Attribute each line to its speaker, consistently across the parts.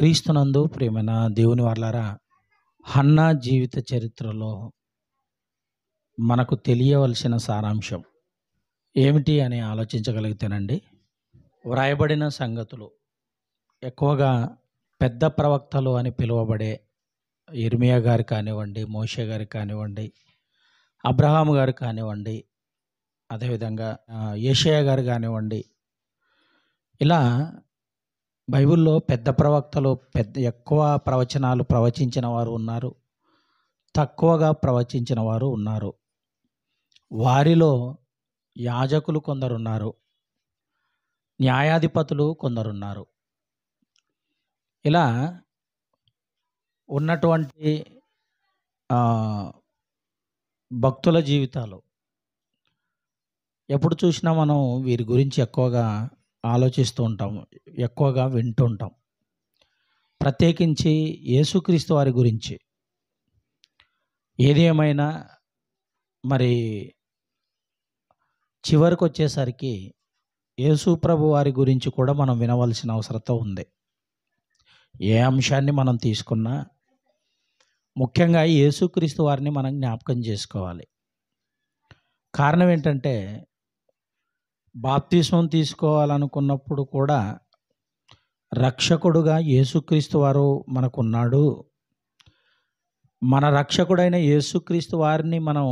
Speaker 1: క్రీస్తునందు ప్రియమైన దేవుని వాళ్ళారా, హన్నా జీవిత చరిత్రలో మనకు తెలియవలసిన సారాంశం ఏమిటి అని ఆలోచించగలిగితేనండి, వ్రాయబడిన సంగతులు ఎక్కువగా పెద్ద ప్రవక్తలు అని పిలువబడే యిర్మీయా గారు కానివ్వండి, మోషే గారు కానివ్వండి, అబ్రహాము గారు కానివ్వండి, అదేవిధంగా యెషయా గారు కానివ్వండి, ఇలా బైబిల్లో పెద్ద ప్రవక్తలు ఎక్కువ ప్రవచనాలు ప్రవచించిన వారు ఉన్నారు, తక్కువగా ప్రవచించిన వారు ఉన్నారు. వారిలో యాజకులు కొందరున్నారు, న్యాయాధిపతులు కొందరున్నారు. ఇలా ఉన్నటువంటి భక్తుల జీవితాలు ఎప్పుడు చూసినా మనం వీరి గురించి ఎక్కువగా ఆలోచిస్తూ ఉంటాం, ఎక్కువగా వింటూ ఉంటాం. ప్రత్యేకించి యేసుక్రీస్తు వారి గురించి. ఏది ఏమైనా మరి చివరికి వచ్చేసరికి యేసు ప్రభు వారి గురించి కూడా మనం వినవలసిన అవసరం ఉంది. ఏ అంశాన్ని మనం తీసుకున్నా ముఖ్యంగా యేసుక్రీస్తు వారిని మనం జ్ఞాపకం చేసుకోవాలి. కారణం ఏంటంటే, బాప్తిస్మం తీసుకోవాలనుకున్నప్పుడు కూడా రక్షకుడుగా యేసుక్రీస్తు వారు మనకున్నాడు. మన రక్షకుడైన యేసుక్రీస్తు వారిని మనం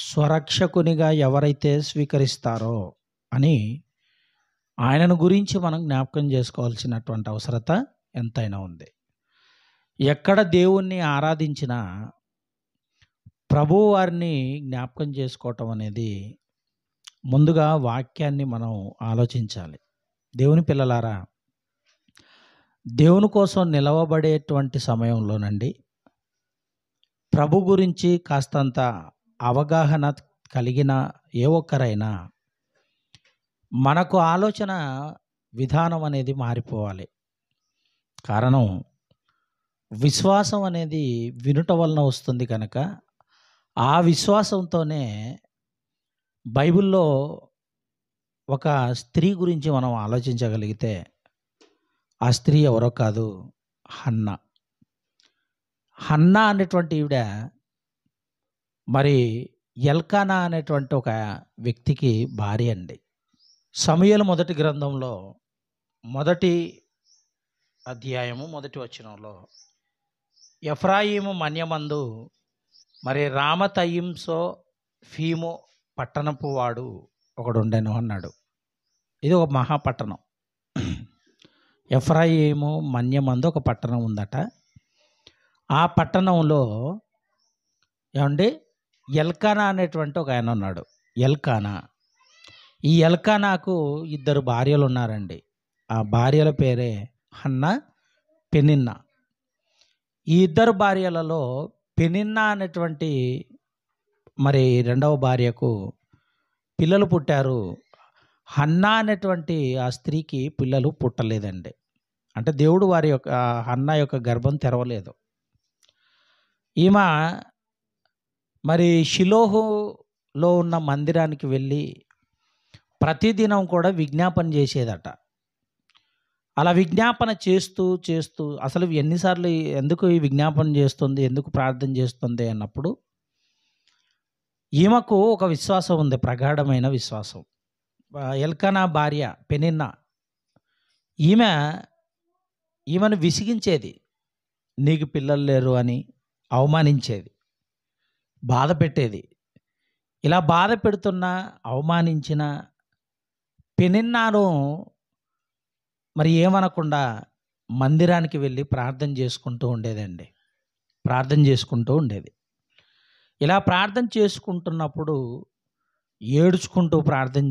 Speaker 1: స్వరక్షకునిగా ఎవరైతే స్వీకరిస్తారో అని ఆయనను గురించి మనం జ్ఞాపకం చేసుకోవాల్సినటువంటి అవసరత ఎంతైనా ఉంది. ఎక్కడ దేవుణ్ణి ఆరాధించినా ప్రభువు వారిని జ్ఞాపకం చేసుకోవటం అనేది ముందుగా వాక్యాన్ని మనం ఆలోచించాలి. దేవుని పిల్లలారా, దేవుని కోసం నిలవబడేటువంటి సమయంలోనండి ప్రభు గురించి కాస్తంత అవగాహన కలిగిన ఏ ఒక్కరైనా మనకు ఆలోచన విధానం అనేది మారిపోవాలి. కారణం, విశ్వాసం అనేది వినుట వలన వస్తుంది కనుక ఆ విశ్వాసంతోనే బైబిల్లో ఒక స్త్రీ గురించి మనం ఆలోచించగలిగితే ఆ స్త్రీ ఎవరో కాదు, హన్నా. హన్నా అనేటువంటి ఈవిడ మరి ఎల్కానా అనేటువంటి ఒక వ్యక్తికి భార్య అండి. సమూయేలు మొదటి గ్రంథంలో మొదటి అధ్యాయము మొదటి వచనంలో, ఎఫ్రాయిము మన్యమందు మరి రామతయిమ్సో ఫీము పట్టణపు వాడు ఒకడుండెను అన్నాడు. ఇది ఒక మహాపట్టణం. ఎఫ్రాయిము మన్యమందు ఒక పట్టణం ఉందట. ఆ పట్టణంలో ఏమండి ఎల్కానా అనేటువంటి ఒక ఆయన ఉన్నాడు. ఎల్కానా, ఈ ఎల్కానాకు ఇద్దరు భార్యలు ఉన్నారండి. ఆ భార్యల పేరే హన్నా, పెనిన్నా. ఈ ఇద్దరు భార్యలలో పెనిన్నా అనేటువంటి మరి రెండవ భార్యకు పిల్లలు పుట్టారు. హన్నా అనేటువంటి ఆ స్త్రీకి పిల్లలు పుట్టలేదండి. అంటే దేవుడు వారి యొక్క హన్నా యొక్క గర్భం తెరవలేదు. ఈమె మరి షిలోహులో ఉన్న మందిరానికి వెళ్ళి ప్రతిదినం కూడా విజ్ఞాపన చేసేదట. అలా విజ్ఞాపన చేస్తూ చేస్తూ అసలు ఎన్నిసార్లు ఎందుకు ఈ విజ్ఞాపన చేస్తుంది, ఎందుకు ప్రార్థన చేస్తుంది అన్నప్పుడు ఈమెకు ఒక విశ్వాసం ఉంది, ప్రగాఢమైన విశ్వాసం. ఎల్కానా భార్య పెనిన్నా ఈమెను విసిగించేది, నీకు పిల్లలు లేరు అని అవమానించేది, బాధ పెట్టేది. ఇలా బాధ పెడుతున్న, అవమానించిన పెనిన్నాను మరి ఏమనకుండా మందిరానికి వెళ్ళి ప్రార్థన చేసుకుంటూ ఉండేదండి. ప్రార్థన చేసుకుంటూ ఉండేది. ఇలా ప్రార్థన చేసుకుంటున్నప్పుడు ఏడ్చుకుంటూ ప్రార్థన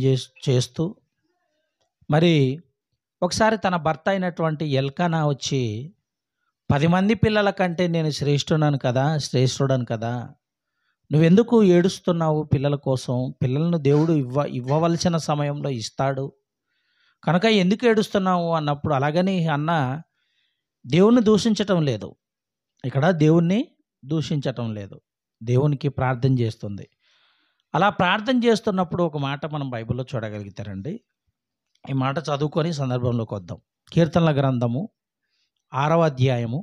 Speaker 1: చేస్తూ మరి ఒకసారి తన భర్త అయినటువంటి ఎల్కానా వచ్చి, 10 మంది పిల్లల కంటే నేను శ్రేష్ఠుడను కదా, నువ్వెందుకు ఏడుస్తున్నావు పిల్లల కోసం? పిల్లలను దేవుడు ఇవ్వవలసిన సమయంలో ఇస్తాడు కనుక ఎందుకు ఏడుస్తున్నావు అన్నప్పుడు, అలాగని అన్న దేవుణ్ణి దూషించటం లేదు, ఇక్కడ దేవుణ్ణి దూషించటం లేదు, దేవునికి ప్రార్థన చేస్తుంది. అలా ప్రార్థన చేస్తున్నప్పుడు ఒక మాట మనం బైబిల్లో చూడగలుగుతారండి. ఈ మాట చదువుకొని సందర్భంలోకి వద్దాం. కీర్తనల గ్రంథము 6వ అధ్యాయము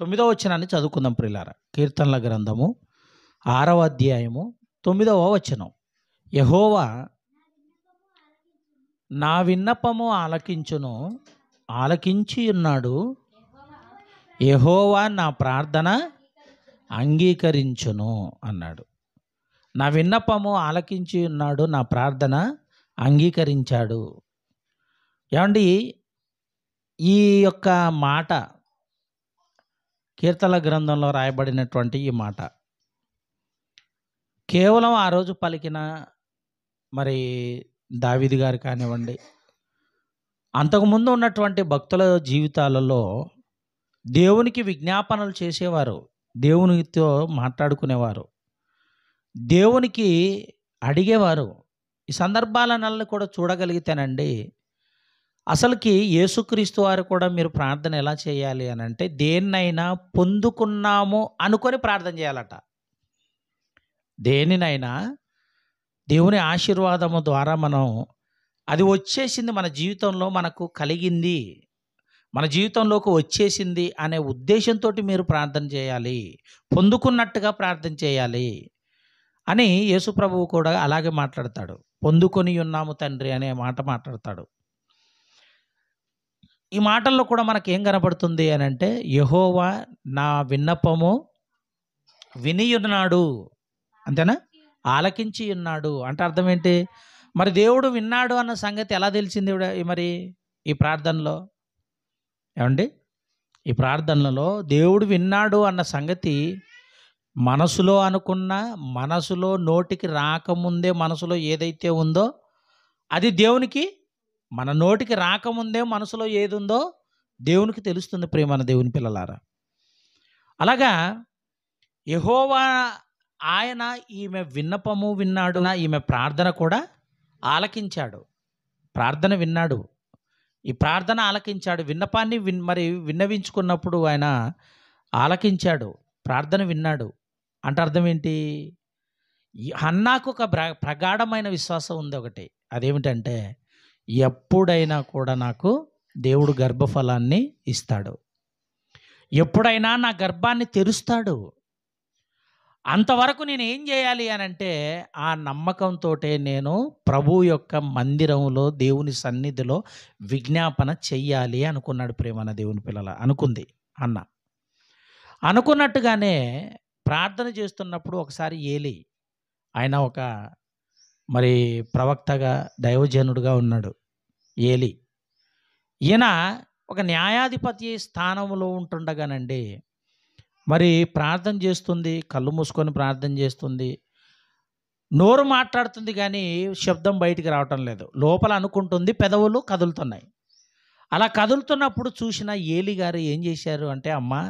Speaker 1: 9వ వచనాన్ని చదువుకుందాం ప్రియులారా. కీర్తనల గ్రంథము 6వ అధ్యాయము 9వ వచనం. యెహోవా నా విన్నపము ఆలకించి ఉన్నాడు, యెహోవా నా ప్రార్థన అంగీకరించును అన్నాడు. నా విన్నపము ఆలకించి ఉన్నాడు, నా ప్రార్థన అంగీకరించాడు. ఏమండి, ఈ యొక్క మాట కీర్తనల గ్రంథంలో రాయబడినటువంటి ఈ మాట కేవలం ఆ రోజు పలికిన మరి దావీదు గారు కానివ్వండి, అంతకుముందు ఉన్నటువంటి భక్తుల జీవితాలలో దేవునికి విజ్ఞాపనలు చేసేవారు, దేవునితో మాట్లాడుకునేవారు, దేవునికి అడిగేవారు. ఈ సందర్భాలనల్ని కూడా చూడగలిగితేనండి, అసలుకి యేసుక్రీస్తు వారు కూడా మీరు ప్రార్థన ఎలా చేయాలి అని అంటే, దేన్నైనా పొందుకున్నాము అనుకొని ప్రార్థన చేయాలట. దేనినైనా దేవుని ఆశీర్వాదము ద్వారా మనం అది వచ్చేసింది, మన జీవితంలో మనకు కలిగింది, మన జీవితంలోకి వచ్చేసింది అనే ఉద్దేశంతో మీరు ప్రార్థన చేయాలి, పొందుకున్నట్టుగా ప్రార్థన చేయాలి అని యేసు ప్రభువు కూడా అలాగే మాట్లాడతాడు. పొందుకొని ఉన్నాము తండ్రి అనే మాట మాట్లాడతాడు. ఈ మాటల్లో కూడా మనకి ఏం కనబడుతుంది అని అంటే, యెహోవా నా విన్నపము వినియున్నాడు, అంతేనా? ఆలకించి ఉన్నాడు అంటే అర్థం ఏంటి? మరి దేవుడు విన్నాడు అన్న సంగతి ఎలా తెలిసింది మరి ఈ ప్రార్థనలో? ఏమండి, ఈ ప్రార్థనలో దేవుడు విన్నాడు అన్న సంగతి మనసులో అనుకున్నా, మనసులో నోటికి రాకముందే మనసులో ఏదైతే ఉందో అది దేవునికి, మన నోటికి రాకముందే మనసులో ఏది ఉందో దేవునికి తెలుస్తుంది ప్రియమైన దేవుని పిల్లలారా. అలాగా యెహోవా ఆయన ఈమె విన్నపము విన్నాడు, ఈమె ప్రార్థన కూడా ఆలకించాడు. ప్రార్థన విన్నాడు, ఈ ప్రార్థన ఆలకించాడు. విన్నపాన్ని మరి విన్నవించుకున్నప్పుడు ఆయన ఆలకించాడు, ప్రార్థన విన్నాడు అంటే అర్థం ఏంటి? హన్నాకు ఒక ప్రగాఢమైన విశ్వాసం ఉంది ఒకటి. అదేమిటంటే, ఎప్పుడైనా కూడా నాకు దేవుడు గర్భఫలాన్ని ఇస్తాడు, ఎప్పుడైనా నా గర్భాన్ని తెరుస్తాడు. అంతవరకు నేను ఏం చేయాలి అని అంటే, ఆ నమ్మకంతో నేను ప్రభు యొక్క మందిరంలో దేవుని సన్నిధిలో విజ్ఞాపన చెయ్యాలి అనుకున్నాడు ప్రేమన దేవుని పిల్లల. అనుకుంది అన్న. అనుకున్నట్టుగానే ప్రార్థన చేస్తున్నప్పుడు ఒకసారి ఏలి, ఆయన ఒక మరి ప్రవక్తగా దైవజనుడుగా ఉన్నాడు ఏలి. ఈయన ఒక న్యాయాధిపతి స్థానంలో ఉంటుండగానండి, మరి ప్రార్థన చేస్తుంది, కళ్ళు మూసుకొని ప్రార్థన చేస్తుంది, నోరు మాట్లాడుతుంది కానీ శబ్దం బయటికి రావటం లేదు. లోపల అనుకుంటుంది, పెదవులు కదులుతున్నాయి. అలా కదులుతున్నప్పుడు చూసిన ఏలి గారు ఏం చేశారు అంటే, అమ్మా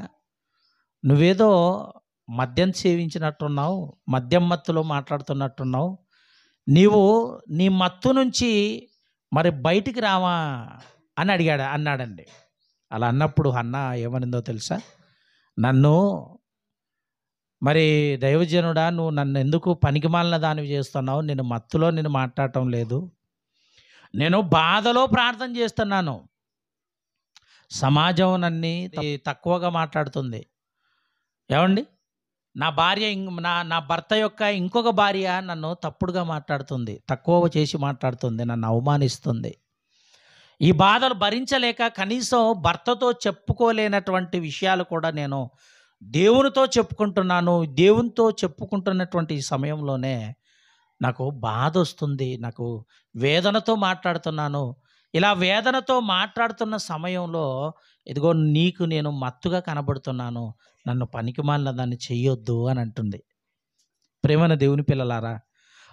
Speaker 1: నువ్వేదో మద్యం సేవించినట్టున్నావు, మద్యం మత్తులో మాట్లాడుతున్నట్టున్నావు, నీవు నీ మత్తు నుంచి మరి బయటికి రావా అని అన్నాడండి. అలా అన్నప్పుడు హన్నా ఏమనిందో తెలుసా? నన్ను మరి దైవజనుడా, నువ్వు నన్ను ఎందుకు పనికిమాలిన దానివి చేస్తున్నావు? నేను మత్తులో నేను మాట్లాడటం లేదు, నేను బాధలో ప్రార్థన చేస్తున్నాను. సమాజం నన్ను తక్కువగా మాట్లాడుతుంది. ఏమండి, నా భార్య నా భర్త యొక్క ఇంకొక భార్య నన్ను తప్పుడుగా మాట్లాడుతుంది, తక్కువ చేసి మాట్లాడుతుంది, నన్ను అవమానిస్తుంది. ఈ బాధలు భరించలేక కనీసం భర్తతో చెప్పుకోలేనటువంటి విషయాలు కూడా నేను దేవునితో చెప్పుకుంటున్నాను. దేవునితో చెప్పుకుంటున్నటువంటి ఈ సమయంలోనే నాకు బాధ వస్తుంది, నాకు వేదనతో మాట్లాడుతున్నాను. ఇలా వేదనతో మాట్లాడుతున్న సమయంలో ఇదిగో నీకు నేను మత్తుగా కనబడుతున్నాను, నన్ను పనికిమాలిన దాన్ని చెయ్యొద్దు అని అంటుంది. ప్రేమన దేవుని పిల్లలారా,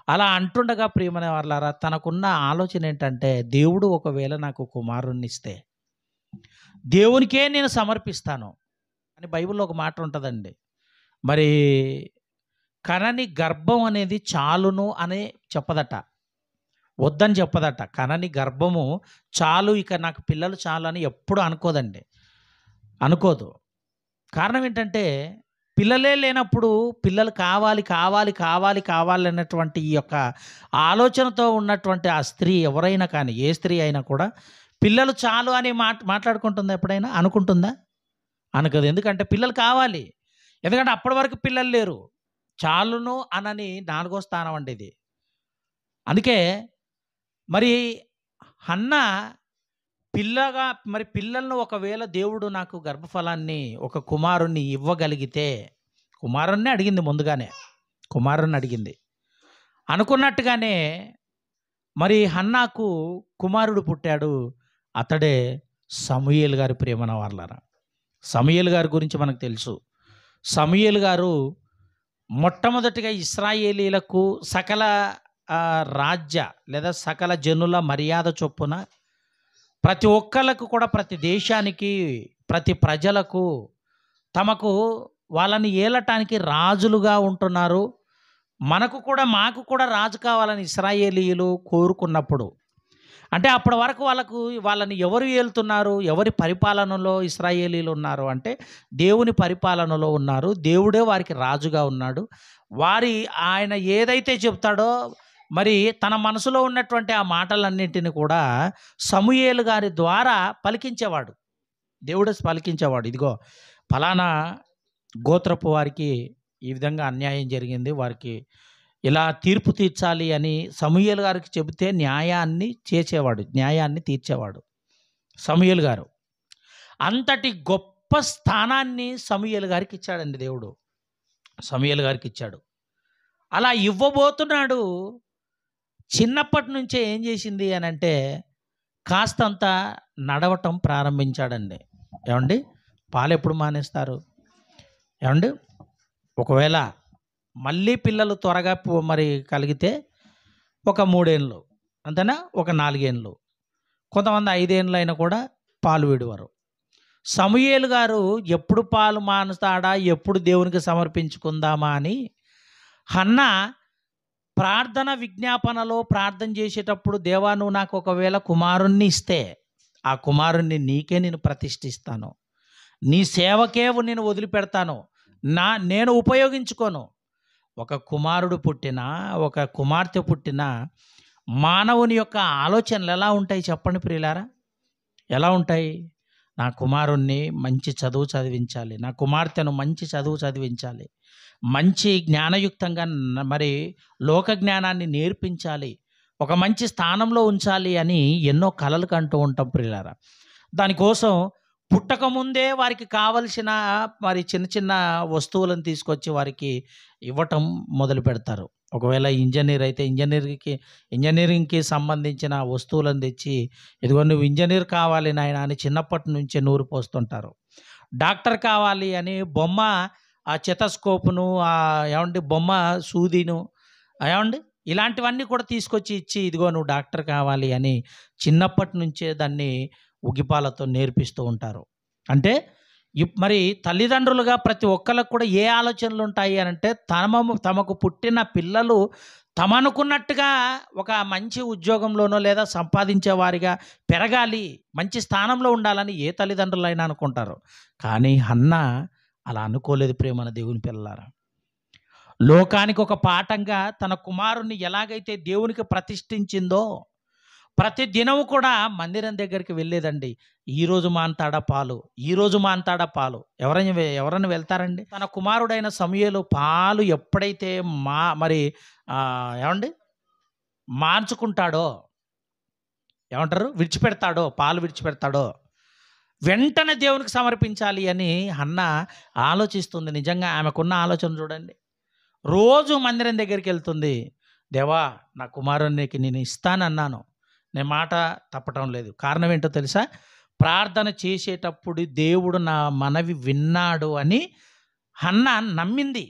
Speaker 1: అలా అంటుండగా ప్రియమైన వాళ్ళారా, తనకున్న ఆలోచన ఏంటంటే, దేవుడు ఒకవేళ నాకు కుమారుణ్ణి ఇస్తే దేవునికే నేను సమర్పిస్తాను అని బైబిల్లో ఒక మాట ఉంటుందండి. మరి కనని గర్భం అనేది చాలును అని చెప్పదట, వద్దని చెప్పదట. కనని గర్భము చాలు, ఇక నాకు పిల్లలు చాలు అని ఎప్పుడు అనుకోదండి, అనుకోదు. కారణం ఏంటంటే, పిల్లలే లేనప్పుడు పిల్లలు కావాలి కావాలి కావాలి కావాలి అన్నటువంటి ఈ యొక్క ఆలోచనతో ఉన్నటువంటి ఆ స్త్రీ ఎవరైనా కానీ, ఏ స్త్రీ అయినా కూడా పిల్లలు చాలు అని మాట్లాడుకుంటుందా ఎప్పుడైనా? అనుకుంటుందా? అనకదు. ఎందుకంటే పిల్లలు కావాలి. ఎందుకంటే అప్పటి వరకు పిల్లలు లేరు. చాలును అనని 4వ స్థానం అండి ఇది. అందుకే మరి హన్నా పిల్లలను ఒకవేళ దేవుడు నాకు గర్భఫలాన్ని ఒక కుమారుణ్ణి ఇవ్వగలిగితే, కుమారుణ్ణి అడిగింది ముందుగానే, కుమారుణ్ణి అడిగింది. అనుకున్నట్టుగానే మరి హన్నాకు కుమారుడు పుట్టాడు. అతడే సమూయేలు గారి ప్రియమైన వారలారా. సమూయేలు గారి గురించి మనకు తెలుసు. సమూయేలు గారు మొట్టమొదటిగా ఇశ్రాయేలీలకు సకల రాజ్య లేదా సకల జనుల మర్యాద చొప్పున ప్రతి ఒక్కళ్ళకు కూడా, ప్రతి దేశానికి, ప్రతి ప్రజలకు తమకు వాళ్ళని ఏలటానికి రాజులుగా ఉంటున్నారు. మాకు కూడా రాజు కావాలని ఇశ్రాయేలీయులు కోరుకున్నప్పుడు, అంటే అప్పటి వరకు వాళ్ళని ఎవరు ఏలుతున్నారు, ఎవరి పరిపాలనలో ఇశ్రాయేలీలు ఉన్నారు అంటే దేవుని పరిపాలనలో ఉన్నారు. దేవుడే వారికి రాజుగా ఉన్నాడు. ఆయన ఏదైతే చెప్తాడో మరి తన మనసులో ఉన్నటువంటి ఆ మాటలన్నింటినీ కూడా సమూయేలు గారి ద్వారా పలికించేవాడు. దేవుడే పలికించేవాడు. ఇదిగో ఫలానా గోత్రపు వారికి ఈ విధంగా అన్యాయం జరిగింది, వారికి ఇలా తీర్పు తీర్చాలి అని సమూయేలు గారికి చెబితే న్యాయాన్ని తీర్చేవాడు సమూయేలు గారు. అంతటి గొప్ప స్థానాన్ని సమూయేలు గారికి ఇచ్చాడండి దేవుడు. సమూయేలు గారికి ఇచ్చాడు. అలా ఇవ్వబోతున్నాడు. చిన్నప్పటి నుంచే ఏం చేసింది అని అంటే కాస్తంత నడవటం ప్రారంభించాడండి. ఏమండి, పాలు ఎప్పుడు మానేస్తారు? ఏమండి, ఒకవేళ మళ్ళీ పిల్లలు త్వరగా మరి కలిగితే ఒక 3 ఏళ్ళు, అంతేనా, ఒక 4 ఏళ్ళు, కొంతమంది 5 ఏళ్ళు అయినా కూడా పాలు విడువరు. సమూయేలు గారు ఎప్పుడు పాలు మానుస్తాడా, ఎప్పుడు దేవునికి సమర్పించుకుందామా అని హన్నా ప్రార్థన విజ్ఞాపనలో ప్రార్థన చేసేటప్పుడు, దేవా నువ్వు నాకు ఒకవేళ కుమారుణ్ణి ఇస్తే ఆ కుమారుణ్ణి నీకే నేను ప్రతిష్ఠిస్తాను, నీ సేవకే నేను వదిలిపెడతాను, నేను ఉపయోగించుకోను. ఒక కుమారుడు పుట్టినా, ఒక కుమార్తె పుట్టినా మానవుని యొక్క ఆలోచనలు ఎలా ఉంటాయి చెప్పండి ప్రియులారా? ఎలా ఉంటాయి? నా కుమారుణ్ణి మంచి చదువు చదివించాలి, నా కుమార్తెను మంచి చదువు చదివించాలి, మంచి జ్ఞానయుక్తంగా మరి లోక జ్ఞానాన్ని నేర్పించాలి, ఒక మంచి స్థానంలో ఉంచాలి అని ఎన్నో కలలు కంటూ ఉంటాం ప్రియులారా. దానికోసం పుట్టకముందే వారికి కావలసిన మరి చిన్న చిన్న వస్తువులను తీసుకొచ్చి వారికి ఇవ్వటం మొదలు పెడతారు. ఒకవేళ ఇంజనీర్ అయితే ఇంజనీరింగ్కి సంబంధించిన వస్తువులను తెచ్చి, ఇదిగో నువ్వు ఇంజనీర్ కావాలి నాయన అని చిన్నప్పటి నుంచే నూరు పోస్తుంటారు. డాక్టర్ కావాలి అని బొమ్మ, ఆ చెతస్కోపును, ఏమండి బొమ్మ సూదిను, ఏమండి ఇలాంటివన్నీ కూడా తీసుకొచ్చి ఇచ్చి, ఇదిగో నువ్వు డాక్టర్ కావాలి అని చిన్నప్పటి నుంచే దాన్ని ఉగిపాలతో నేర్పిస్తూ ఉంటారు. అంటే మరి తల్లిదండ్రులుగా ప్రతి ఒక్కరికి కూడా ఏ ఆలోచనలు ఉంటాయి అని అంటే, తమకు పుట్టిన పిల్లలు తమనుకున్నట్టుగా ఒక మంచి ఉద్యోగంలోనో లేదా సంపాదించే వారిగా పెరగాలి, మంచి స్థానంలో ఉండాలని ఏ తల్లిదండ్రులైనా అనుకుంటారు. కానీ హన్నా అలా అనుకోలేదు ప్రియమైన దేవుని పిల్లలారా. లోకానికి ఒక పాఠంగా తన కుమారుణ్ణి ఎలాగైతే దేవునికి ప్రతిష్ఠించిందో ప్రతి దినము కూడా మందిరం దగ్గరికి వెళ్ళేదండి. ఈరోజు మాంతాడా పాలు ఎవరైనా వెళ్తారండి? తన కుమారుడైన సమూయేలు పాలు ఎప్పుడైతే ఏమండి మార్చుకుంటాడో, పాలు విడిచిపెడతాడో వెంటనే దేవునికి సమర్పించాలి అని హన్నా ఆలోచిస్తుంది. నిజంగా ఆమెకున్న ఆలోచన చూడండి. రోజు మందిరం దగ్గరికి వెళ్తుంది. దేవా నా కుమారునికి నేను ఇస్తానన్నాను, నేను మాట తప్పటం లేదు. కారణం ఏంటో తెలుసా? ప్రార్థన చేసేటప్పుడు దేవుడు నా మనవి విన్నాడు అని హన్నా నమ్మింది.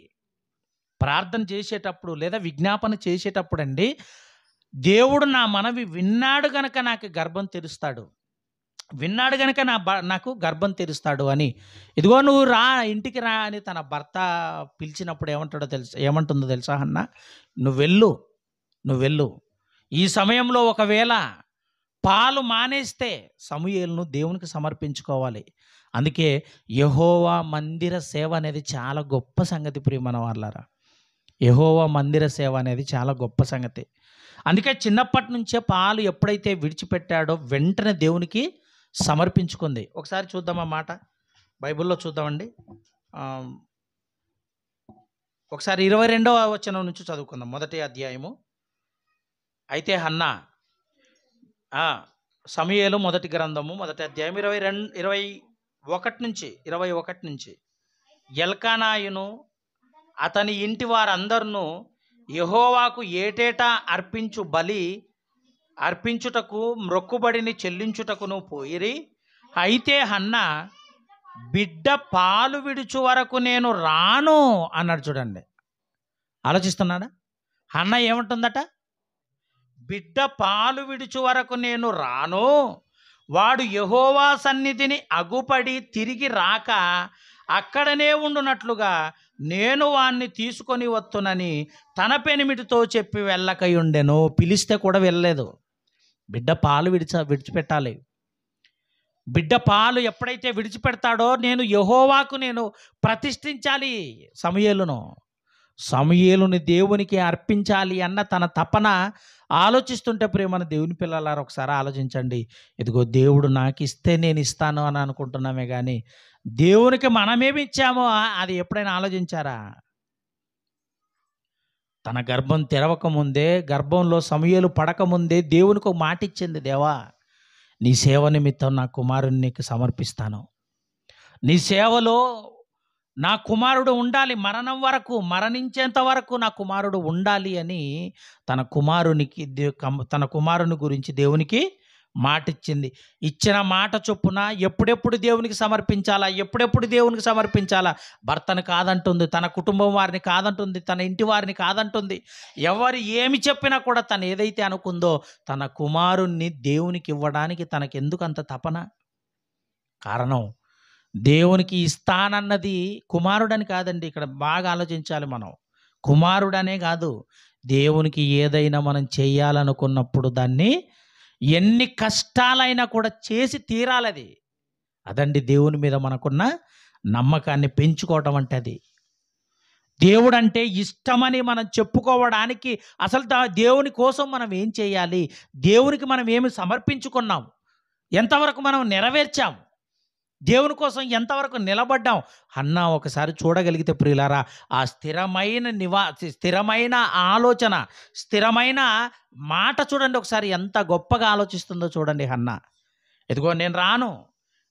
Speaker 1: ప్రార్థన చేసేటప్పుడు లేదా విజ్ఞాపన చేసేటప్పుడు అండి, దేవుడు నా మనవి విన్నాడు గనక నాకు గర్భం తెరుస్తాడు, నాకు గర్భం తెరుస్తాడు అని, ఇదిగో నువ్వు ఇంటికి రా అని తన భర్త పిలిచినప్పుడు ఏమంటుందో తెలుసా హన్నా? నువ్వు వెళ్ళు. ఈ సమయంలో ఒకవేళ పాలు మానేస్తే సమూయేలును దేవునికి సమర్పించుకోవాలి. అందుకే యెహోవా మందిర సేవ అనేది చాలా గొప్ప సంగతి ప్రియమైన వాళ్ళారా. యెహోవా మందిర సేవ అనేది చాలా గొప్ప సంగతి. అందుకే చిన్నప్పటి నుంచే పాలు ఎప్పుడైతే విడిచిపెట్టాడో వెంటనే దేవునికి సమర్పించుకుంది. ఒకసారి చూద్దాం ఆ మాట, బైబిల్లో చూద్దామండి. ఒకసారి 22వ వచనం నుంచి చదువుకుందాం, మొదటి అధ్యాయము. అయితే హన్నా, సమూయేలు మొదటి గ్రంథము మొదటి అధ్యాయం 21 నుంచి ఎల్కానాయును అతని ఇంటి వారందరూ యెహోవాకు ఏటేటా అర్పించు బలి అర్పించుటకు మ్రొక్కుబడిని చెల్లించుటకును పోయిరి. అయితే హన్నా, బిడ్డ పాలు విడుచు వరకు నేను రాను అన్నాడు. చూడండి, ఆలోచిస్తున్నాడా? హన్నా ఏమంటుందట? బిడ్డ పాలు విడుచు వరకు నేను రాను, వాడు యెహోవా సన్నిధిని అగుపడి తిరిగి రాక అక్కడనే ఉండునట్లుగా నేను వాణ్ణి తీసుకొని వత్తునని తన పెనిమిటితో చెప్పి వెళ్ళకయుండెను. పిలిస్తే కూడా వెళ్ళలేదు. బిడ్డ పాలు విడిచిపెట్టాలి. బిడ్డ పాలు ఎప్పుడైతే విడిచిపెడతాడో నేను యెహోవాకు నేను ప్రతిష్ఠించాలి సమూయేలుని దేవునికి అర్పించాలి అన్న తన తపన ఆలోచిస్తుంటే ప్రియమైన దేవుని పిల్లలారా, ఒకసారి ఆలోచించండి. ఇదిగో దేవుడు నాకు ఇస్తే నేను ఇస్తాను అని అనుకుంటున్నామే కానీ దేవునికి మనమేమి ఇచ్చామో అది ఎప్పుడైనా ఆలోచించారా? తన గర్భం తెరవకముందే, గర్భంలో సమూయేలు పడకముందే దేవునికి ఒక మాట ఇచ్చింది. దేవా, నీ సేవ నిమిత్తం నా కుమారుని నీకు సమర్పిస్తాను. నీ సేవలో నా కుమారుడు ఉండాలి, మరణం వరకు, మరణించేంత వరకు నా కుమారుడు ఉండాలి అని తన కుమారుని గురించి దేవునికి మాట ఇచ్చింది. ఇచ్చిన మాట చొప్పున ఎప్పుడెప్పుడు దేవునికి సమర్పించాలా? భర్తను కాదంటుంది, తన కుటుంబం వారిని కాదంటుంది, తన ఇంటి వారిని కాదంటుంది. ఎవరు ఏమి చెప్పినా కూడా తను ఏదైతే అనుకుందో తన కుమారుణ్ణి దేవునికి ఇవ్వడానికి తనకెందుకు అంత తపన? కారణం, దేవునికి ఇస్తానన్నది కుమారుడని కాదండి. ఇక్కడ బాగా ఆలోచించాలి మనం. కుమారుడనే కాదు, దేవునికి ఏదైనా మనం చేయాలనుకున్నప్పుడు దాన్ని ఎన్ని కష్టాలైనా కూడా చేసి తీరాలది. అదండి దేవుని మీద మనకున్న నమ్మకాన్ని పెంచుకోవటం అంటే. అది దేవుడు అంటే ఇష్టమని మనం చెప్పుకోవడానికి అసలు దేవుని కోసం మనం ఏం చేయాలి, దేవునికి మనం ఏమి సమర్పించుకున్నాం, ఎంతవరకు మనం నెరవేర్చాం, దేవుని కోసం ఎంతవరకు నిలబడ్డాం అన్నా ఒకసారి చూడగలిగితే ప్రియులారా, ఆ స్థిరమైన ఆలోచన, స్థిరమైన మాట చూడండి ఒకసారి, ఎంత గొప్పగా ఆలోచిస్తుందో చూడండి హన్నా. ఇదిగో నేను రాను,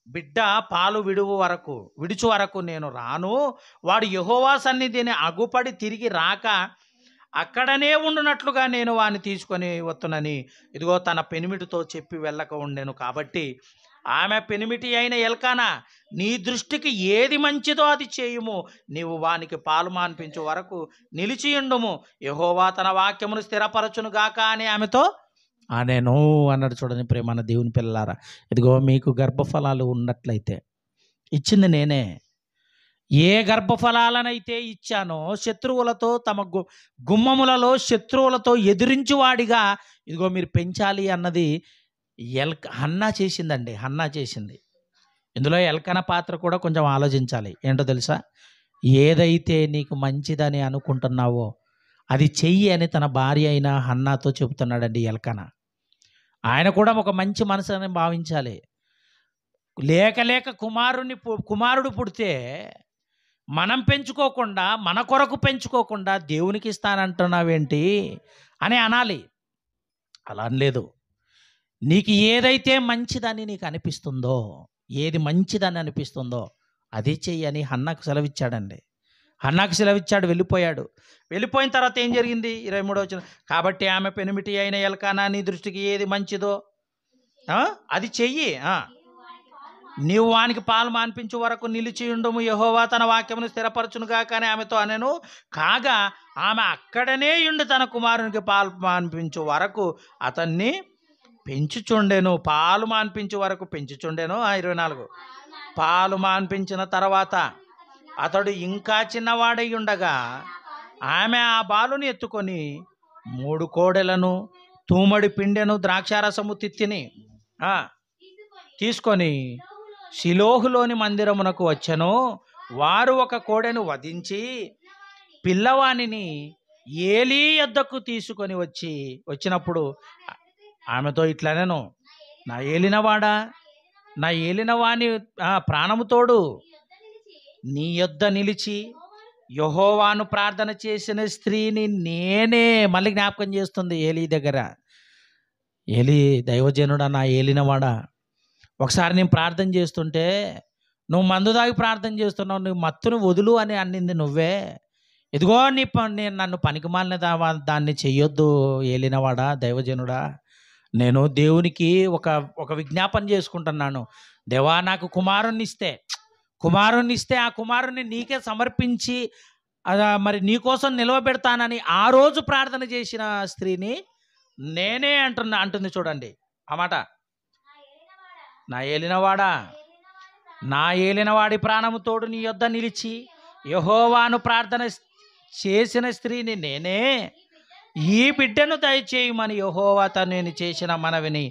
Speaker 1: బిడ్డ పాలు విడుచు వరకు నేను రాను, వాడు యెహోవా సన్నిధిని అగుపడి తిరిగి రాక అక్కడనే ఉండునట్లుగా నేను వాడిని తీసుకొని వత్తునని ఇదిగో తన పెనిమిటితో చెప్పి వెళ్ళక ఉండెను. కాబట్టి ఆమె పెనిమిటి అయిన ఎల్కానా, నీ దృష్టికి ఏది మంచిదో అది చేయుము, నీవు వానికి పాలు మాన్పించు వరకు నిలిచియుండుము, యెహోవా తన వాక్యమును స్థిరపరచును గాక అని ఆమెతో అనేను అన్నాడు. చూడండి ప్రేమ దేవుని పిల్లలారా, ఇదిగో మీకు గర్భఫలాలు ఉన్నట్లయితే ఇచ్చింది నేనే. ఏ గర్భఫలాలనైతే ఇచ్చానో శత్రువులతో తమ గుమ్మములలో శత్రువులతో ఎదిరించువాడిగా ఇదిగో మీరు పెంచాలి అన్నది హన్నా చేసిందండి. హన్నా చేసింది. ఇందులో ఎల్కానా పాత్ర కూడా కొంచెం ఆలోచించాలి. ఏంటో తెలుసా? ఏదైతే నీకు మంచిదని అనుకుంటున్నావో అది చెయ్యి అని తన భార్య అయిన హన్నాతో చెబుతున్నాడండి ఎల్కానా. ఆయన కూడా ఒక మంచి మనసుని భావించాలి. లేక కుమారుడు పుడితే మనం పెంచుకోకుండా, మన కొరకు పెంచుకోకుండా దేవునికి ఇస్తానంటున్నావేంటి అని అనాలి. అలా అనలేదు. నీకు ఏదైతే మంచిదని నీకు అనిపిస్తుందో, ఏది మంచిదని అనిపిస్తుందో అదే చెయ్యి అని హన్నాకు సెలవిచ్చాడండి. హన్నాకు సెలవిచ్చాడు, వెళ్ళిపోయిన తర్వాత ఏం జరిగింది? 23వ వచనం, కాబట్టి ఆమె పెనిమిటి అయిన ఎల్కానా, నీ దృష్టికి ఏది మంచిదో అది చెయ్యి, నీవు వానికి పాలు మాన్పించు వరకు నిలిచియుండుము, యెహోవా తన వాక్యమును స్థిరపరచునుగా కానీ ఆమెతో అనెను. కాగా ఆమె అక్కడనే ఉండి తన కుమారునికి పాలు మాన్పించు వరకు అతన్ని పెంచుచుండెను. పాలు మాన్పించు వరకు పెంచుచుండెను. 24, పాలు మాన్పించిన తర్వాత అతడు ఇంకా చిన్నవాడై ఉండగా ఆమె ఆ బాలుని ఎత్తుకొని 3 కోడెలను, తూమడి పిండెను, ద్రాక్షారసము తిత్తిని తీసుకొని షిలోహులోని మందిరమునకు వచ్చెను. వారు ఒక కోడెను వధించి పిల్లవానిని ఏలీ యొద్దకు తీసుకొని వచ్చినప్పుడు ఆమెతో ఇట్లానేను, నా ఏలినవాడా, నా ఏలినవాని ప్రాణము తోడు నీ యొద్ద నిలిచి యెహోవాను ప్రార్థన చేసిన స్త్రీని నేనే. మళ్ళీ జ్ఞాపకం చేస్తుంది ఏలీ దగ్గర. ఏలీ దైవజనుడా, నా ఏలినవాడా, ఒకసారి నేను ప్రార్థన చేస్తుంటే నువ్వు మందు దాగి ప్రార్థన చేస్తున్నావు, నువ్వు మత్తును వదులు అని అన్నింది నువ్వే. ఇదిగో నేను నన్ను పనికిమాలిన దాన్ని చెయ్యొద్దు ఏలినవాడా, దైవజనుడా. నేను దేవునికి ఒక విజ్ఞాపన చేసుకుంటున్నాను. దేవా, నాకు కుమారుణ్ణి ఇస్తే ఆ కుమారుణ్ణి నీకే సమర్పించి మరి నీకోసం నిలవబెడతానని ఆ రోజు ప్రార్థన చేసిన స్త్రీని నేనే అంటుంది. చూడండి ఆ మాట, నా ఏలినవాడా, నా ఏలినవాడి ప్రాణము తోడు నీ యొద్ద నిలిచి యెహోవాను ప్రార్థన చేసిన స్త్రీని నేనే. ఈ బిడ్డను దయచేయమని యెహోవా నేను చేసిన మనవిని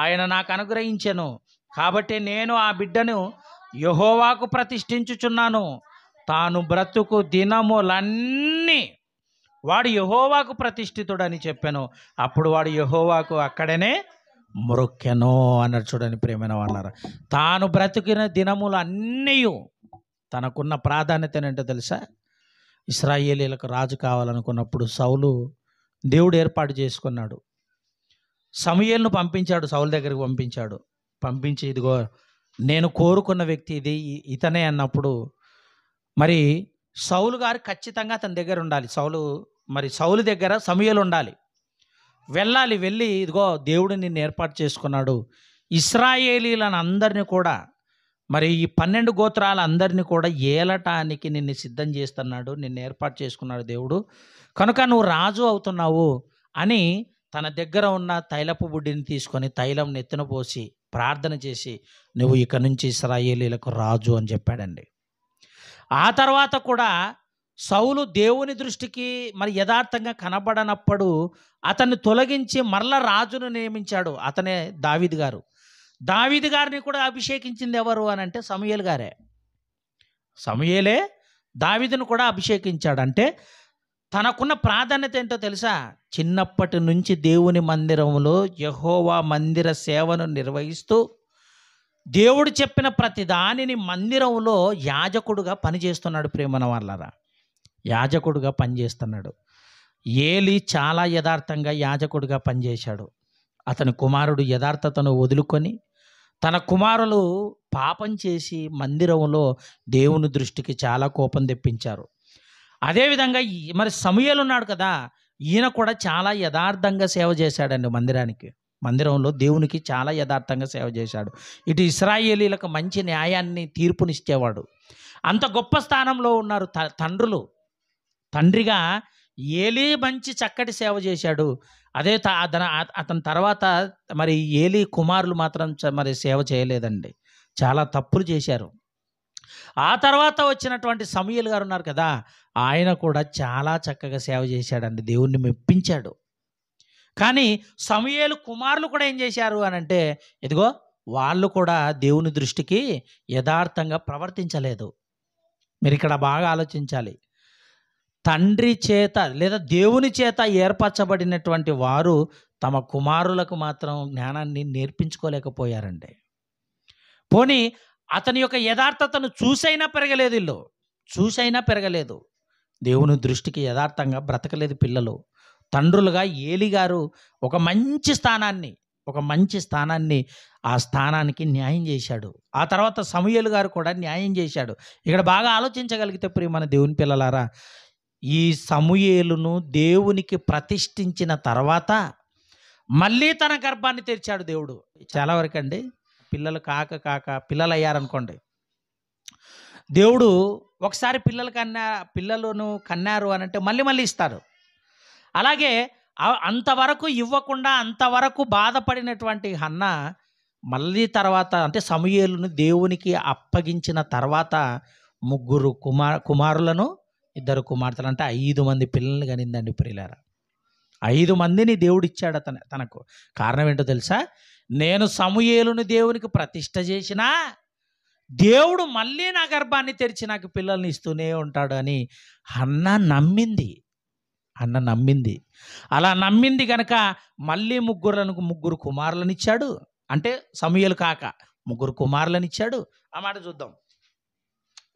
Speaker 1: ఆయన నాకు అనుగ్రహించెను. కాబట్టి నేను ఆ బిడ్డను యెహోవాకు ప్రతిష్ఠించుచున్నాను. తాను బ్రతుకు దినములన్నీ వాడు యెహోవాకు ప్రతిష్ఠితుడని చెప్పాను. అప్పుడు వాడు యెహోవాకు అక్కడనే మొక్కెను అన్నాడు. చూడండి ప్రియమైన వాళ్ళారా, తాను బ్రతికిన దినములన్నీ తనకున్న ప్రాధాన్యత ఏంటో తెలుసా? ఇశ్రాయేలీలకు రాజు కావాలనుకున్నప్పుడు సౌలు దేవుడు ఏర్పాటు చేసుకున్నాడు. సమూయేలును పంపించాడు, సౌలు దగ్గరికి పంపించి ఇదిగో నేను కోరుకున్న వ్యక్తి ఇతనే అన్నప్పుడు మరి సౌలు గారు ఖచ్చితంగా అతని దగ్గర ఉండాలి. సౌలు దగ్గర సమూయేలు ఉండాలి, వెళ్ళి ఇదిగో దేవుడు నిన్ను ఏర్పాటు చేసుకున్నాడు, ఇశ్రాయేలీలను అందరినీ కూడా మరి ఈ 12 గోత్రాలందరినీ కూడా ఏలటానికి నిన్ను సిద్ధం చేస్తున్నాడు, నిన్ను ఏర్పాటు చేసుకున్నాడు దేవుడు, కనుక నువ్వు రాజు అవుతున్నావు అని తన దగ్గర ఉన్న తైలపు బుడ్డిని తీసుకొని తైలం నెత్తిన పోసి ప్రార్థన చేసి నువ్వు ఇక నుంచి ఇశ్రాయేలీలకు రాజు అని చెప్పాడండి. ఆ తర్వాత కూడా సౌలు దేవుని దృష్టికి మరి యథార్థంగా కనబడనప్పుడు అతన్ని తొలగించి మరల రాజును నియమించాడు. అతనే దావీదు గారు. దావీదు గారిని కూడా అభిషేకించింది ఎవరు అని అంటే సమూయేలు గారే. సమూయేలే దావీదును కూడా అభిషేకించాడు. అంటే తనకున్న ప్రాధాన్యత ఏంటో తెలుసా? చిన్నప్పటి నుంచి దేవుని మందిరంలో యెహోవా మందిర సేవను నిర్వహిస్తూ దేవుడు చెప్పిన ప్రతి దానిని మందిరంలో యాజకుడుగా పనిచేస్తున్నాడు. ప్రేమన వాళ్ళరా, యాజకుడుగా పనిచేస్తున్నాడు. ఏలీ చాలా యథార్థంగా యాజకుడిగా పనిచేశాడు. అతని కుమారుడు యథార్థతను వదులుకొని తన కుమారులు పాపం చేసి మందిరంలో దేవుని దృష్టికి చాలా కోపం తెప్పించారు. అదేవిధంగా మరి సమూయేలు ఉన్నాడు కదా, ఈయన కూడా చాలా యథార్థంగా సేవ చేశాడండి. మందిరంలో దేవునికి చాలా యథార్థంగా సేవ చేశాడు. ఇటు ఇశ్రాయేలీలకు మంచి న్యాయాన్ని తీర్పునిచ్చేవాడు. అంత గొప్ప స్థానంలో ఉన్నారు తండ్రులు. తండ్రిగా ఏలీ మంచి చక్కటి సేవ చేశాడు. అతని తర్వాత మరి ఏలీ కుమారులు మాత్రం మరి సేవ చేయలేదండి, చాలా తప్పులు చేశారు. ఆ తర్వాత వచ్చినటువంటి సమూయేలు గారు ఉన్నారు కదా, ఆయన కూడా చాలా చక్కగా సేవ చేశాడండి, దేవుణ్ణి మెప్పించాడు. కానీ సమూయేలు కుమారులు కూడా ఏం చేశారు అని అంటే ఇదిగో వాళ్ళు కూడా దేవుని దృష్టికి యథార్థంగా ప్రవర్తించలేదు. మీరు ఇక్కడ బాగా ఆలోచించాలి. తండ్రి చేత లేదా దేవుని చేత ఏర్పరచబడినటువంటి వారు తమ కుమారులకు మాత్రం జ్ఞానాన్ని నేర్పించుకోలేకపోయారండి. పోనీ అతని యొక్క యథార్థతను చూసైనా పెరగలేదు. దేవుని దృష్టికి యథార్థంగా బ్రతకలేదు పిల్లలు. తండ్రులుగా ఏలీ గారు ఒక మంచి స్థానాన్ని ఆ స్థానానికి న్యాయం చేశాడు. ఆ తర్వాత సమూయేలు గారు కూడా న్యాయం చేశాడు. ఇక్కడ బాగా ఆలోచించగలిగితే ప్రియమైన దేవుని పిల్లలారా, ఈ సమూయేలును దేవునికి ప్రతిష్ఠించిన తర్వాత మళ్ళీ తన గర్భాన్ని తెరిచాడు దేవుడు. చాలా వరకు అండి పిల్లలు పిల్లలు అయ్యారనుకోండి, దేవుడు ఒకసారి పిల్లలను కన్నారు అని అంటే మళ్ళీ ఇస్తారు. అలాగే అంతవరకు ఇవ్వకుండా అంతవరకు బాధపడినటువంటి హన్న మళ్ళీ తర్వాత అంటే సమూయేలును దేవునికి అప్పగించిన తర్వాత 3 కుమారులను 2 కుమార్తెలు అంటే 5 మంది పిల్లల్ని కనిందండి ప్రియులారా. 5 మందిని దేవుడు ఇచ్చాడు తనకు. కారణం ఏంటో తెలుసా? నేను సమూయేలును దేవునికి ప్రతిష్ఠ చేసినా దేవుడు మళ్ళీ నా గర్భాన్ని తెరిచి నాకు పిల్లల్ని ఇస్తూనే ఉంటాడు అని హన్న నమ్మింది. అన్న నమ్మింది. అలా నమ్మింది గనక మళ్ళీ ముగ్గురు కుమారులను ఇచ్చాడు. అంటే సమూయేలు కాక ముగ్గురు కుమారులను ఇచ్చాడు. ఆ మాట చూద్దాం.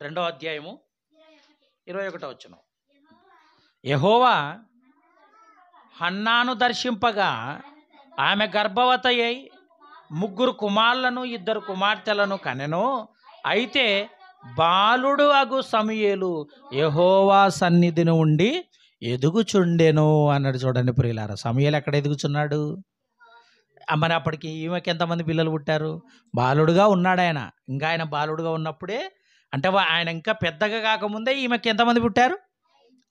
Speaker 1: 2వ అధ్యాయము 21వ వచనం. యెహోవా హన్నాను దర్శింపగా ఆమె గర్భవతి అయి ముగ్గురు కుమారులను 2 కుమార్తెలను కనెను. అయితే బాలుడు అగు సమూయేలు యెహోవా సన్నిధిని ఉండి ఎదుగుచుండెను అన్నాడు. చూడండి ప్రియులారా, సమూయేలు ఎక్కడ ఎదుగుచున్నాడు? మరి అప్పటికి ఈమెకి ఎంతమంది పిల్లలు పుట్టారు? బాలుడుగా ఉన్నాడు ఆయన. ఇంకా ఆయన బాలుడుగా ఉన్నప్పుడే, అంటే ఆయన ఇంకా పెద్దగా కాకముందే ఈమెకి ఎంతమంది పుట్టారు?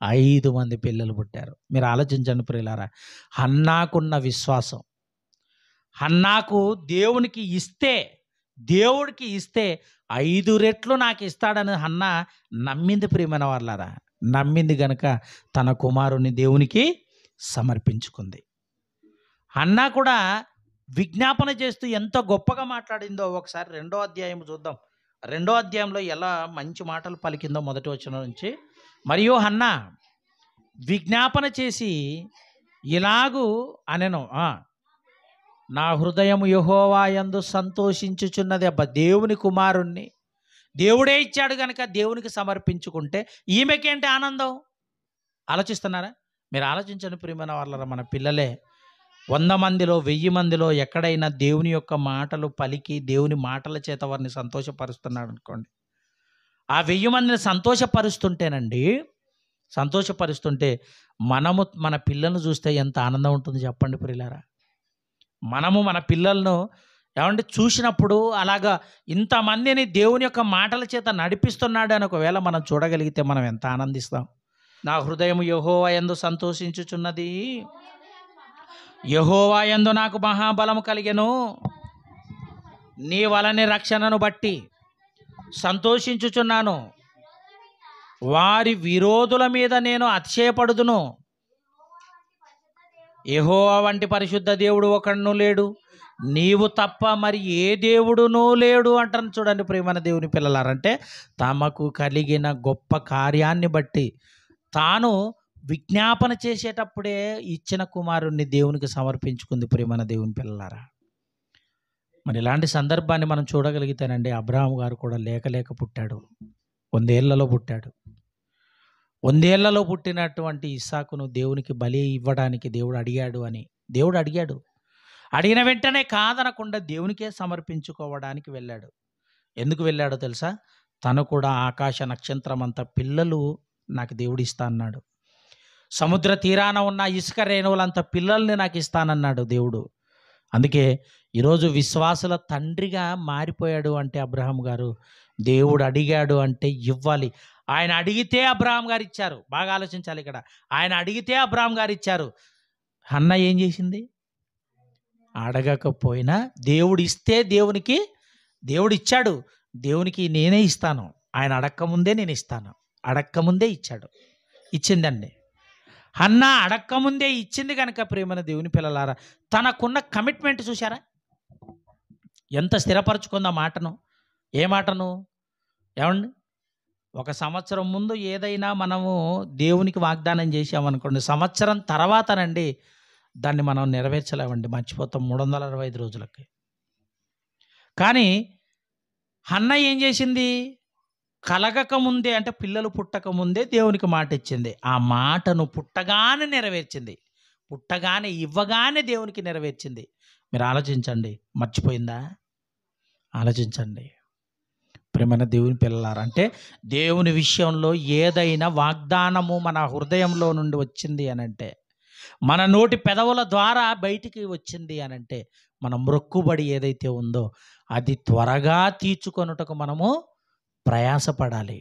Speaker 1: 5 మంది పిల్లలు పుట్టారు. మీరు ఆలోచించండి ప్రియులారా, హన్నాకున్న విశ్వాసం. హన్నాకు దేవుడికి ఇస్తే 5 రెట్లు నాకు ఇస్తాడని హన్నా నమ్మింది. ప్రియమైన వాళ్ళారా, నమ్మింది గనక తన కుమారుని దేవునికి సమర్పించుకుంది. హన్నా కూడా విజ్ఞాపన చేస్తూ ఎంత గొప్పగా మాట్లాడిందో ఒకసారి 2వ అధ్యాయం చూద్దాం. 2వ అధ్యాయంలో ఎలా మంచి మాటలు పలికిందో మొదటి వచనం నుంచి. మరియు హన్నా విజ్ఞాపన చేసి ఇలాగూ అనెను, నా హృదయము యెహోవా యందు సంతోషించుచున్నది. దేవుని కుమారుణ్ణి దేవుడే ఇచ్చాడు కనుక దేవునికి సమర్పించుకుంటే ఈమెకేంటి ఆనందం? ఆలోచిస్తున్నారా? మీరు ఆలోచించండి ప్రియమైన వాళ్ళరా, మన పిల్లలే 100 మందిలో 1000 మందిలో ఎక్కడైనా దేవుని యొక్క మాటలు పలికి దేవుని మాటల చేత వారిని సంతోషపరుస్తున్నాడు అనుకోండి. ఆ 1000 మందిని సంతోషపరుస్తుంటే మనము మన పిల్లలను చూస్తే ఎంత ఆనందం ఉంటుంది చెప్పండి ప్రియులారా. మనము మన పిల్లలను చూసినప్పుడు అలాగా ఇంతమందిని దేవుని యొక్క మాటల చేత నడిపిస్తున్నాడు అని ఒకవేళ మనం చూడగలిగితే మనం ఎంత ఆనందిస్తాం. నా హృదయం యెహోవా యందు సంతోషించుచున్నది, యెహోవా యందు నాకు మహాబలము కలిగెను. నీ వలని రక్షణను బట్టి సంతోషించుచున్నాను. వారి విరోధుల మీద నేను అతిశయపడుదును. యెహోవా వంటి పరిశుద్ధ దేవుడు ఒకడును లేడు, నీవు తప్ప మరి ఏ దేవుడునూ లేడు అంటాను. చూడండి ప్రియమైన దేవుని పిల్లలారంటే తమకు కలిగిన గొప్ప కార్యాన్ని బట్టి తాను విజ్ఞాపన చేసేటప్పుడే ఇచ్చిన కుమారుణ్ణి దేవునికి సమర్పించుకుంది. ప్రియమైన దేవుని పిల్లలారా, మరి ఇలాంటి సందర్భాన్ని మనం చూడగలిగితేనండి, అబ్రహాము గారు కూడా లేక పుట్టాడు. 100 ఏళ్లలో పుట్టాడు. 100 ఏళ్లలో పుట్టినటువంటి ఇస్సాకును దేవునికి బలి ఇవ్వడానికి దేవుడు అడిగాడు. అడిగిన వెంటనే కాదనకుండా దేవునికే సమర్పించుకోవడానికి వెళ్ళాడు. ఎందుకు వెళ్ళాడో తెలుసా? తను కూడా ఆకాశ నక్షత్రం అంత పిల్లలు నాకు దేవుడు ఇస్తా అన్నాడు. సముద్ర తీరాన ఉన్న ఇసుక రేణువులంత పిల్లల్ని నాకు ఇస్తానన్నాడు దేవుడు. అందుకే ఈరోజు విశ్వాసుల తండ్రిగా మారిపోయాడు. అంటే అబ్రహాం గారు దేవుడు అడిగాడు అంటే ఇవ్వాలి. ఆయన అడిగితే అబ్రహాం గారు ఇచ్చారు. బాగా ఆలోచించాలి ఇక్కడ. ఆయన అడిగితే అబ్రహాం గారు ఇచ్చారు. హన్నా ఏం చేసింది? అడగకపోయినా దేవుడు ఇస్తే దేవుడు ఇచ్చాడు. దేవునికి నేనే ఇస్తాను, ఆయన అడక్కముందే నేను ఇస్తాను. అడక్కముందే ఇచ్చిందండి. హన్నా అడక్కముందే ఇచ్చింది కనుక ప్రేమన దేవుని పిల్లలారా, తనకున్న కమిట్మెంట్ చూశారా? ఎంత స్థిరపరచుకుంది ఆ మాటను. ఏ మాటను? ఏమండి, 1 సంవత్సరం ముందు ఏదైనా మనము దేవునికి వాగ్దానం చేసామనుకోండి, సంవత్సరం తర్వాతనండి దాన్ని మనం నెరవేర్చలేమండి, మర్చిపోతాం 365 రోజులకి. కానీ హన్నా ఏం చేసింది? కలగకముందే, అంటే పిల్లలు పుట్టకముందే దేవునికి మాట ఇచ్చింది. ఆ మాటను పుట్టగానే నెరవేర్చింది. పుట్టగానే ఇవ్వగానే దేవునికి నెరవేర్చింది. మీరు ఆలోచించండి, మర్చిపోయిందా? ఆలోచించండి ప్రేమన దేవుని పిల్లలారా. అంటే దేవుని విషయంలో ఏదైనా వాగ్దానము మన హృదయంలో నుండి వచ్చింది అనంటే, మన నోటి పెదవుల ద్వారా బయటికి వచ్చింది అనంటే, మన మొక్కుబడి ఏదైతే ఉందో అది త్వరగా తీర్చుకొనుటకు మనము ప్రయాసపడాలి.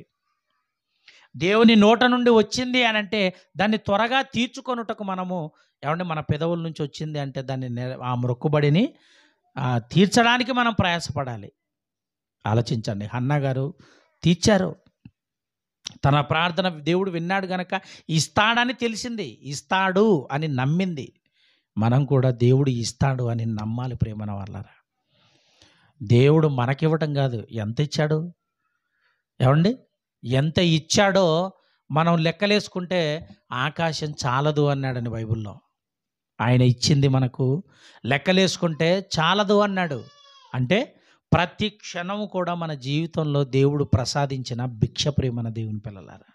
Speaker 1: దేవుని నోట నుండి వచ్చింది అనంటే దాన్ని త్వరగా తీర్చుకొనుటకు మనము మన పెదవుల నుంచి వచ్చింది అంటే దాన్ని ఆ మొక్కుబడిని తీర్చడానికి మనం ప్రయాసపడాలి. ఆలోచించండి, హన్నా గారు తీర్చారు. తన ప్రార్థన దేవుడు విన్నాడు గనక ఇస్తాడని తెలిసింది, ఇస్తాడు అని నమ్మింది. మనం కూడా దేవుడు ఇస్తాడు అని నమ్మాలి ప్రేమన వాళ్ళారా. దేవుడు మనకివ్వటం కాదు, ఎంత ఇచ్చాడు? ఎంత ఇచ్చాడో మనం లెక్కలేసుకుంటే ఆకాశం చాలదు అన్నాడని బైబిల్లో. ఆయన ఇచ్చింది మనకు లెక్కలేసుకుంటే చాలదు అన్నాడు. అంటే ప్రతి క్షణము కూడా మన జీవితంలో దేవుడు ప్రసాదించిన భిక్ష ప్రేమన దేవుని పిల్లలారా.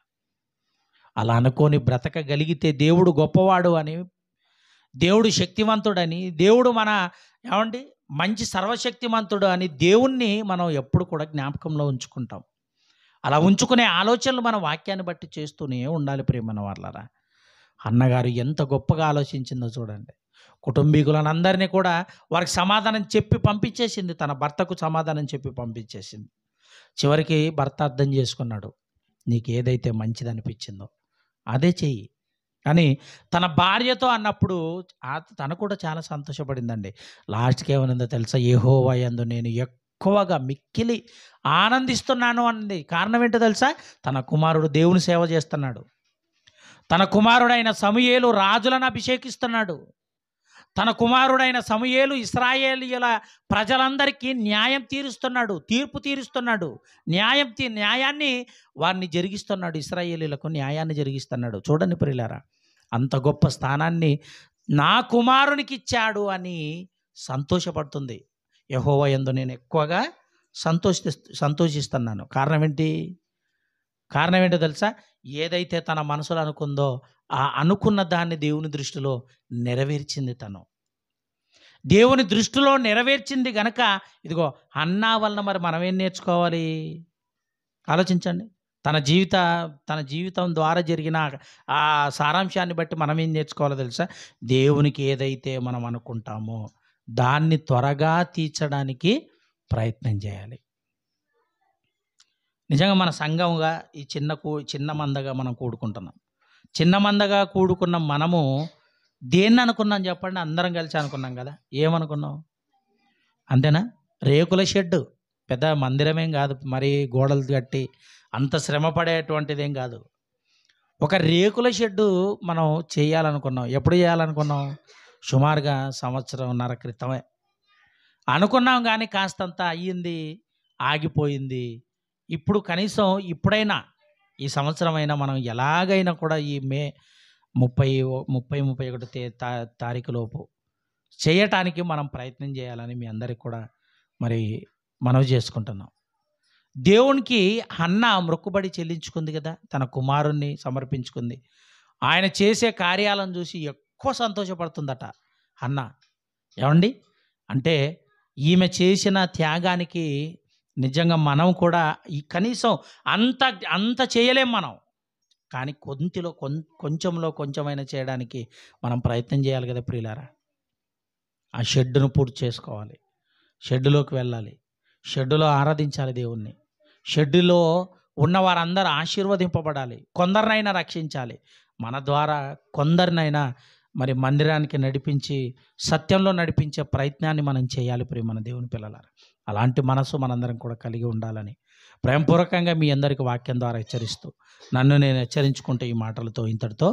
Speaker 1: అలా అనుకొని బ్రతకగలిగితే దేవుడు గొప్పవాడు అని, దేవుడు శక్తివంతుడని, దేవుడు మన ఏమండి మంచి సర్వశక్తిమంతుడు అని దేవుణ్ణి మనం ఎప్పుడు కూడా జ్ఞాపకంలో ఉంచుకుంటాం. అలా ఉంచుకునే ఆలోచనలు మన వాక్యాన్ని బట్టి చేస్తూనే ఉండాలి ప్రియమైన వాళ్ళారా. అన్నగారు ఎంత గొప్పగా ఆలోచించిందో చూడండి. కుటుంబీకులను అందరినీ కూడా వారికి సమాధానం చెప్పి పంపించేసింది. తన భర్తకు సమాధానం చెప్పి పంపించేసింది. చివరికి భర్త అర్థం చేసుకున్నాడు, నీకు ఏదైతే మంచిది అనిపించిందో అదే చెయ్యి అని తన భార్యతో అన్నప్పుడు తను కూడా చాలా సంతోషపడిందండి. లాస్ట్కి ఏమనిందో తెలుసా? యెహోవా యందు నేను ఎక్కువగా మిక్కిలి ఆనందిస్తున్నాను అన్నది. కారణం ఏంటో తెలుసా? తన కుమారుడు దేవుని సేవ చేస్తున్నాడు. తన కుమారుడైన సమూయేలు రాజులను అభిషేకిస్తున్నాడు. తన కుమారుడైన సమూయేలు ఇశ్రాయేలీయుల ప్రజలందరికీ న్యాయం తీరుస్తున్నాడు, తీర్పు తీరుస్తున్నాడు, న్యాయాన్ని వారిని జరిగిస్తున్నాడు. ఇశ్రాయేలీయులకు న్యాయాన్ని జరిగిస్తున్నాడు. చూడండి ప్రియులారా, అంత గొప్ప స్థానాన్ని నా కుమారునికి ఇచ్చాడు అని సంతోషపడుతుంది. యెహోవా యందు నేను ఎక్కువగా సంతోషిస్తున్నాను. కారణం ఏంటో తెలుసా? ఏదైతే తన మనసులో అనుకుందో ఆ అనుకున్న దాన్ని దేవుని దృష్టిలో నెరవేర్చింది. తను దేవుని దృష్టిలో నెరవేర్చింది గనక ఇదిగో హన్నా వలన మరి మనం ఏం నేర్చుకోవాలి ఆలోచించండి. తన జీవితం ద్వారా జరిగిన ఆ సారాంశాన్ని బట్టి మనం ఏం నేర్చుకోవాలో తెలుసా? దేవునికి ఏదైతే మనం అనుకుంటామో దాన్ని త్వరగా తీర్చడానికి ప్రయత్నం చేయాలి. నిజంగా మన సంఘంగా ఈ చిన్న మందగా మనం కూడుకుంటున్నాం. చిన్న మందగా కూడుకున్న మనము దేన్ని అనుకున్నాం చెప్పండి? అందరం కలిసి అనుకున్నాం కదా. ఏమనుకున్నాం? అంతేనా? రేకుల షెడ్డు, పెద్ద మందిరమేం కాదు, మరి గోడలు కట్టి అంత శ్రమ పడేటువంటిదేం కాదు. ఒక రేకుల షెడ్డు మనం చేయాలనుకున్నాం. ఎప్పుడు చేయాలనుకున్నాం? సుమారుగా 1.5 సంవత్సరం క్రితమే అనుకున్నాం. కానీ కాస్తంత అయ్యింది, ఆగిపోయింది. ఇప్పుడు కనీసం ఇప్పుడైనా ఈ సంవత్సరమైనా మనం ఎలాగైనా కూడా ఈ మే 31 తారీఖులోపు చేయటానికి మనం ప్రయత్నం చేయాలని మీ అందరికి కూడా మరి మనవి చేసుకుంటున్నాం. దేవునికి హన్నా మొక్కుబడి చెల్లించుకుంది కదా, తన కుమారుణ్ణి సమర్పించుకుంది. ఆయన చేసే కార్యాలను చూసి ఎక్కువ సంతోషపడుతుందట హన్నా. ఏమండి అంటే ఈమె చేసిన త్యాగానికి నిజంగా మనం కూడా ఈ కనీసం అంత చేయలేం మనం, కానీ కొంచెంలో కొంచెమైనా చేయడానికి మనం ప్రయత్నం చేయాలి కదా ప్రియులారా. ఆ షెడ్డును పూర్తి చేసుకోవాలి, షెడ్డులోకి వెళ్ళాలి, షెడ్డులో ఆరాధించాలి దేవుణ్ణి, షెడ్డులో ఉన్న వారందరూ ఆశీర్వదింపబడాలి, కొందరినైనా రక్షించాలి, మన ద్వారా కొందరినైనా మరి మందిరానికి నడిపించి సత్యంలో నడిపించే ప్రయత్నాన్ని మనం చేయాలి ప్రియమైన దేవుని పిల్లలారా. అలాంటి మనసు మనందరం కూడా కలిగి ఉండాలని ప్రేమపూర్వకంగా మీ అందరికీ వాక్యం ద్వారా హెచ్చరిస్తూ నన్ను నేను హెచ్చరించుకుంటే ఈ మాటలతో ఇంతటితో